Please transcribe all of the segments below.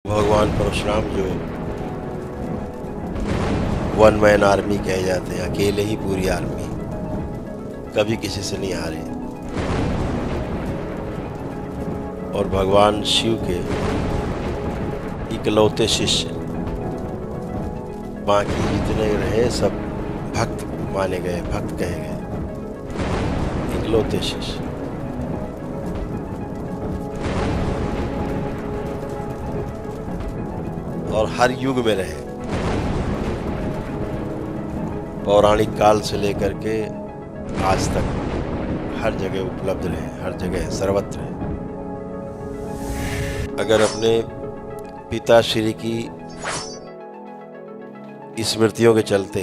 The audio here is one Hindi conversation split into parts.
भगवान परशुराम जो वन मैन आर्मी कहे जाते हैं, अकेले ही पूरी आर्मी, कभी किसी से नहीं हारे। और भगवान शिव के इकलौते शिष्य, बाकी जितने रहे सब भक्त माने गए, भक्त कहे गए, इकलौते शिष्य। और हर युग में रहे, पौराणिक काल से लेकर के आज तक हर जगह उपलब्ध रहे, हर जगह सर्वत्र रहे। अगर अपने पिताश्री की स्मृतियों के चलते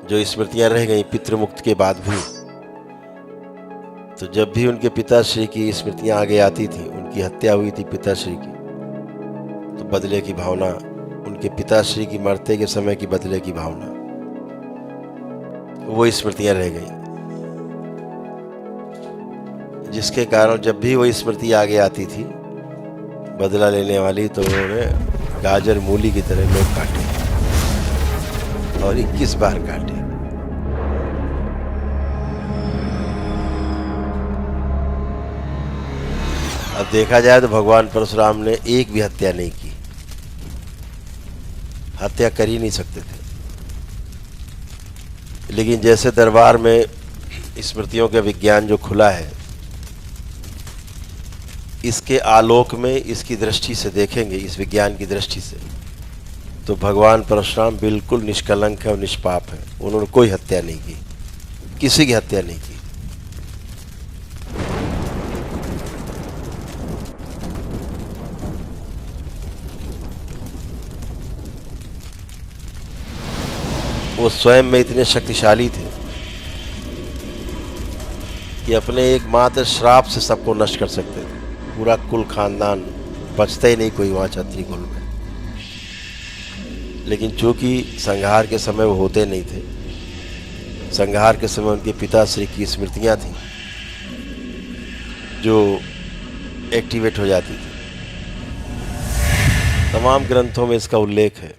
जो स्मृतियां रह गई पितृमुक्त के बाद भी, तो जब भी उनके पिताश्री की स्मृतियां आगे आती थी, उनकी हत्या हुई थी पिताश्री की, तो बदले की भावना, उनके पिताश्री की मरते के समय की बदले की भावना, वो स्मृतियां रह गई, जिसके कारण जब भी वो स्मृति आगे आती थी बदला लेने वाली, तो उन्होंने गाजर मूली की तरह लोग काटे और 21 बार काटे। अब देखा जाए तो भगवान परशुराम ने एक भी हत्या नहीं की, हत्या कर ही नहीं सकते थे। लेकिन जैसे दरबार में स्मृतियों का विज्ञान जो खुला है, इसके आलोक में, इसकी दृष्टि से देखेंगे, इस विज्ञान की दृष्टि से, तो भगवान परशुराम बिल्कुल निष्कलंक है और निष्पाप है। उन्होंने कोई हत्या नहीं की, किसी की हत्या नहीं की। वो स्वयं में इतने शक्तिशाली थे कि अपने एकमात्र श्राप से सबको नष्ट कर सकते थे। पूरा कुल खानदान, बचता ही नहीं कोई वहाँ क्षत्रिय कुल में। लेकिन चूंकि संहार के समय वो होते नहीं थे, संहार के समय उनके पिताश्री की स्मृतियाँ थीं जो एक्टिवेट हो जाती थी। तमाम ग्रंथों में इसका उल्लेख है।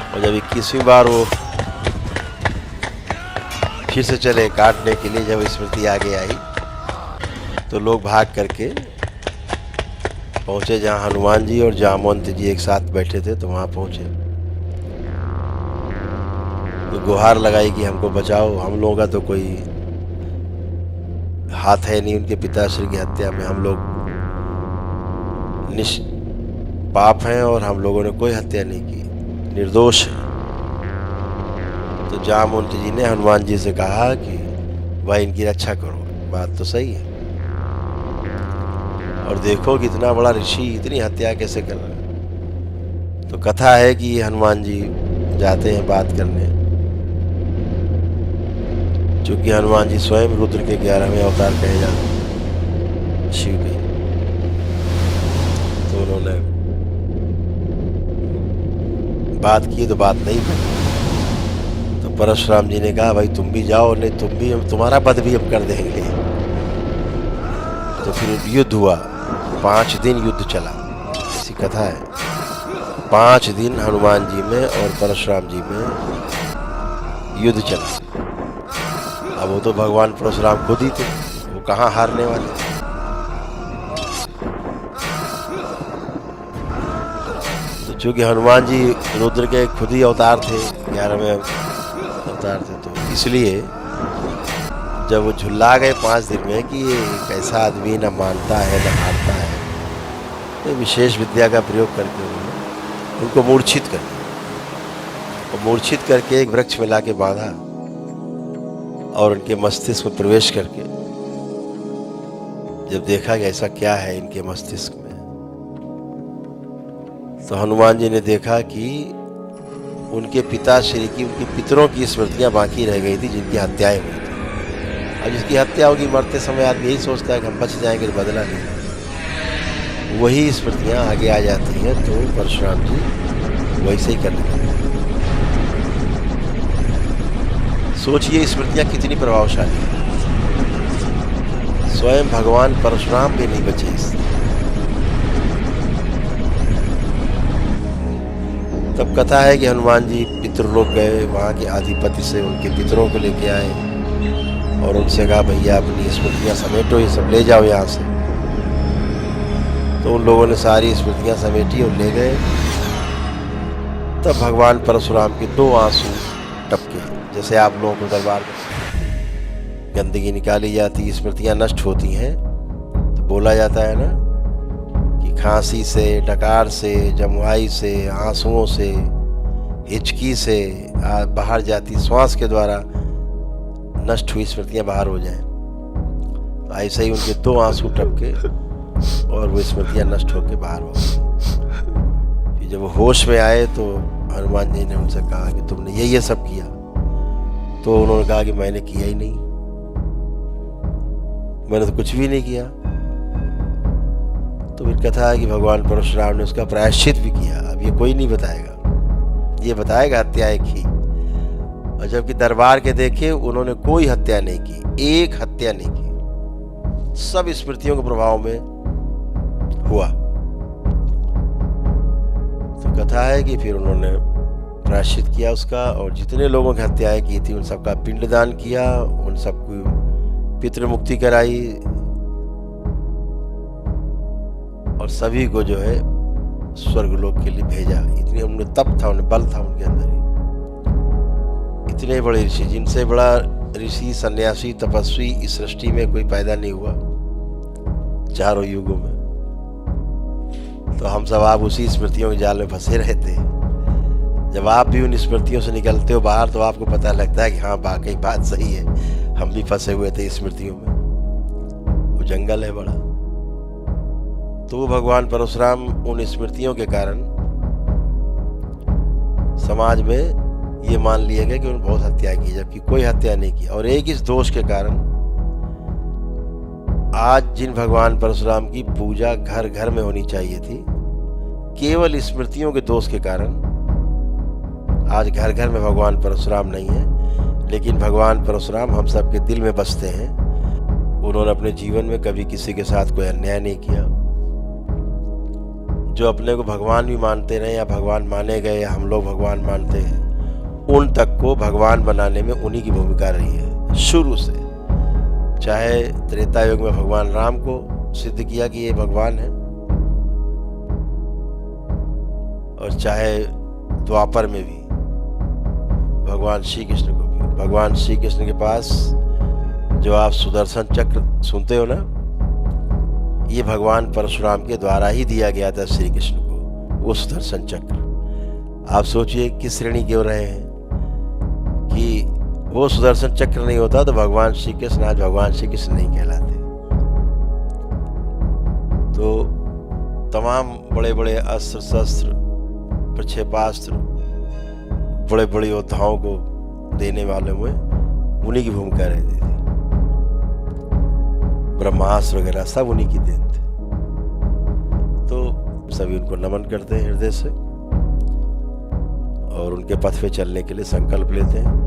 और जब 21वीं बार वो फिर से चले काटने के लिए, जब स्मृति आगे आई, तो लोग भाग करके पहुंचे जहां हनुमान जी और जामवंत जी एक साथ बैठे थे, तो वहां पहुंचे, तो गुहार लगाई कि हमको बचाओ, हम लोगों का तो कोई हाथ है नहीं उनके पिताश्री की हत्या में, हम लोग निष्पाप हैं और हम लोगों ने कोई हत्या नहीं की, निर्दोष है। तो जामवंत जी ने हनुमान जी से कहा कि भाई इनकी रक्षा करो, बात तो सही है। और देखो कि इतना बड़ा ऋषि इतनी हत्या कैसे कर रहा है। तो कथा है कि हनुमान जी जाते हैं बात करने, चूंकि हनुमान जी स्वयं रुद्र के 11वें अवतार कहे जाते हैं शिव के, तो उन्होंने बात की तो बात नहीं बनी। तो परशुराम जी ने कहा भाई तुम भी जाओ, नहीं तुम भी, तुम्हारा वध भी हम कर देंगे। तो फिर युद्ध हुआ, 5 दिन युद्ध चला, ऐसी कथा है। 5 दिन हनुमान जी में और परशुराम जी में युद्ध चला। अब वो तो भगवान परशुराम खुद ही थे, वो कहाँ हारने वाले। तो चूंकि हनुमान जी रुद्र के खुद ही अवतार थे, 11वें अवतार थे, तो इसलिए जब वो झुल्ला गए 5 दिन में कि ये कैसा आदमी, न मानता है न हारता है, तो विशेष विद्या का प्रयोग करके उनको मूर्छित कर दिया। और मूर्छित करके एक वृक्ष में लाके बांधा और उनके मस्तिष्क में प्रवेश करके जब देखा कि ऐसा क्या है इनके मस्तिष्क में, तो हनुमान जी ने देखा कि उनके पिताश्री की, उनके पितरों की स्मृतियां बाकी रह गई थी जिनकी हत्याएं हुई थी। अब जिसकी हत्या होगी, मरते समय आदमी यही सोचता है कि हम बच जाएंगे तो बदला नहीं, वही स्मृतियां आगे आ जाती हैं। तो परशुराम जी वैसे ही करने लगे। सोचिए स्मृतियां कितनी प्रभावशाली हैं। स्वयं भगवान परशुराम भी नहीं बचे इससे। तब कथा है कि हनुमान जी पितृलोक गए, वहाँ के अधिपति से उनके पितरों को लेके आए और उनसे कहा भैया अपनी स्मृतियाँ समेटो, ये सब ले जाओ यहाँ से। तो उन लोगों ने सारी स्मृतियाँ समेटी और ले गए। तब भगवान परशुराम के 2 आंसू टपके। जैसे आप लोगों को दरबार में गंदगी निकाली जाती, स्मृतियाँ नष्ट होती हैं, तो बोला जाता है ना कि खांसी से, डकार से, जमुआई से, आंसुओं से, हिचकी से बाहर जाती श्वास के द्वारा नष्ट हुई स्मृतियाँ बाहर हो जाएं। तो ऐसे ही उनके 2 आंसू टपके और वो स्मृतियाँ नष्ट होकर बाहर हो गई। फिर जब वो होश में आए तो हनुमान जी ने उनसे कहा कि तुमने ये सब किया। तो उन्होंने कहा कि मैंने किया ही नहीं, मैंने तो कुछ भी नहीं किया। तो फिर कथा है कि भगवान परशुराम ने उसका प्रायश्चित भी किया। अब ये कोई नहीं बताएगा, ये बताएगा हत्या एक ही। और जबकि दरबार के देखे उन्होंने कोई हत्या नहीं की, एक हत्या नहीं की, सब स्मृतियों के प्रभाव में हुआ। तो कथा है कि फिर उन्होंने प्रायश्चित किया उसका, और जितने लोगों की हत्याएं की थी उन सबका पिंडदान किया, उन सबको पितृमुक्ति कराई और सभी को जो है स्वर्गलोक के लिए भेजा। इतनी उनमें तप था, उन्हें बल था उनके अंदर ही। इतने बड़े ऋषि, जिनसे बड़ा ऋषि, सन्यासी, तपस्वी इस सृष्टि में कोई पैदा नहीं हुआ चारों युगों में। तो हम सब आप उसी स्मृतियों के जाल में फंसे रहते हैं। जब आप भी उन स्मृतियों से निकलते हो बाहर तो आपको पता लगता है कि हाँ वाकई बात सही है, हम भी फंसे हुए थे स्मृतियों में। वो जंगल है बड़ा। तो भगवान परशुराम उन स्मृतियों के कारण समाज में ये मान लिया गया कि उन्होंने बहुत हत्या की, जबकि कोई हत्या नहीं की। और एक इस दोष के कारण आज जिन भगवान परशुराम की पूजा घर घर में होनी चाहिए थी, केवल स्मृतियों के दोष के कारण आज घर घर में भगवान परशुराम नहीं है। लेकिन भगवान परशुराम हम सब के दिल में बसते हैं। उन्होंने अपने जीवन में कभी किसी के साथ कोई अन्याय नहीं किया। जो अपने को भगवान भी मानते रहे या भगवान माने गए या हम लोग भगवान मानते हैं, उन तक को भगवान बनाने में उन्हीं की भूमिका रही है शुरू से। चाहे त्रेता युग में भगवान राम को सिद्ध किया कि ये भगवान है, और चाहे द्वापर में भी भगवान श्री कृष्ण को भी। भगवान श्री कृष्ण के पास जो आप सुदर्शन चक्र सुनते हो ना, ये भगवान परशुराम के द्वारा ही दिया गया था श्री कृष्ण को, वो सुदर्शन चक्र। आप सोचिए किस श्रेणी के हो रहे हैं कि वो सुदर्शन चक्र नहीं होता तो भगवान श्री कृष्ण आज भगवान श्री कृष्ण नहीं कहलाते। तो तमाम बड़े बड़े अस्त्र शस्त्र, प्रक्षेपास्त्र, बड़े बड़े योद्धाओं को देने वाले में उन्हीं की भूमिका रहती थी। ब्रह्मास्त्र वगैरह सब उन्हीं की देन थे। तो सभी उनको नमन करते हैं हृदय से और उनके पथ पे चलने के लिए संकल्प लेते हैं।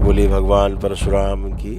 बोलिए भगवान परशुराम की